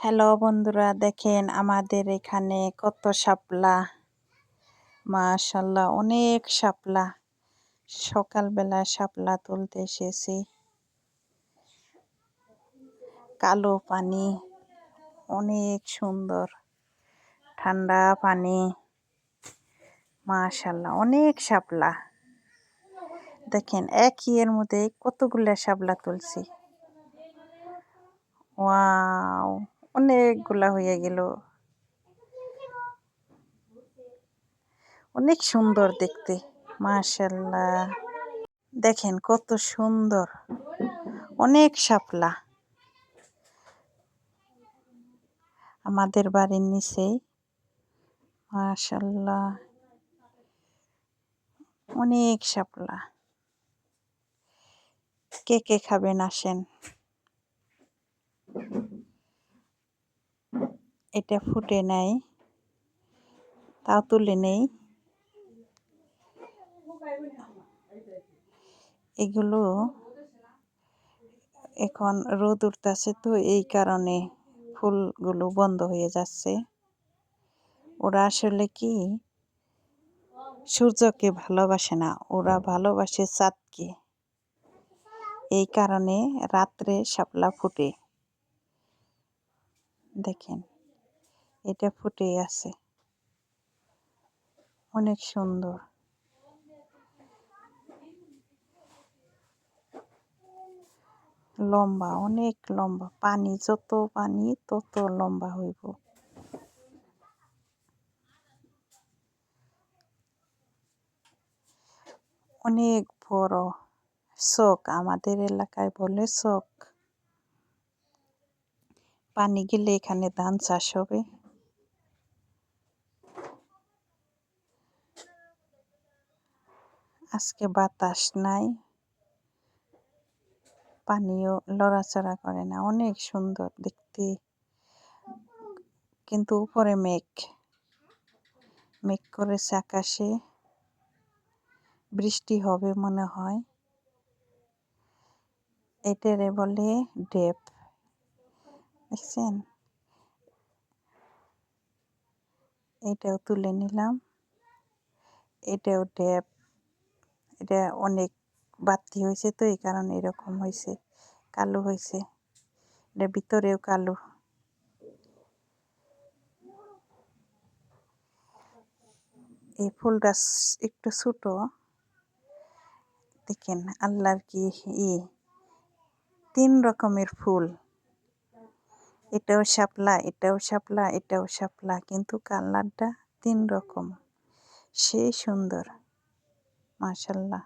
Hello বন্ধুরা, দেখেন আমাদের এখানে কত শাপলা। মাশাআল্লাহ, অনেক শাপলা। সকালবেলা শাপলা তুলতে এসেছি। কালো পানি, অনেক সুন্দর ঠান্ডা পানি। মাশাআল্লাহ, অনেক শাপলা। দেখেন একই এর মধ্যে কতগুলা শাপলা তুলছি। ওয়াও, অনেকগুলা হয়ে গেল। অনেক সুন্দর দেখতে, মাশাআল্লাহ। দেখেন কত সুন্দর, অনেক শাপলা। আমাদের বাড়ির নিচে, মাশাআল্লাহ, অনেক শাপলা। কে কে খাবেন আসেন। এটা ফুটে নাই, তাও তুলে নেই। এগুলো এখন রোদ উঠতেছে, তো এই কারণে ফুলগুলো বন্ধ হয়ে যাচ্ছে। ওরা আসলে কি সূর্যকে ভালোবাসে না, ওরা ভালোবাসে চাঁদকে। এই কারণে রাত্রে শাপলা ফুটে। দেখেন এটা ফুটে আছে, অনেক সুন্দর। লম্বা, অনেক লম্বা। পানি যত পানি তত লম্বা হইব। অনেক বড় চোখ, আমাদের এলাকায় বলে চোখ। পানি গেলে এখানে ধান চাষ হবে। আজকে বাতাস নাই, পানিও লড়াচড়া করে না। অনেক সুন্দর দেখতে, কিন্তু উপরে মেঘ মেঘ করেছে আকাশে। বৃষ্টি হবে মনে হয়। এটারে বলে ডেপ, দেখছেন। এটাও তুলে নিলাম, এটাও ডেপ। এটা অনেক বাতি হয়েছে, তো এই কারণে এরকম হয়েছে, কালো হয়েছে। এটা ভিতরেও কালো। এই ফুলটা একটু ছোট। দেখেন আল্লাহর কি তিন রকমের ফুল। এটাও শাপলা, এটাও শাপলা, এটাও শাপলা, কিন্তু কালারটা তিন রকম। সেই সুন্দর, মাশাআল্লাহ।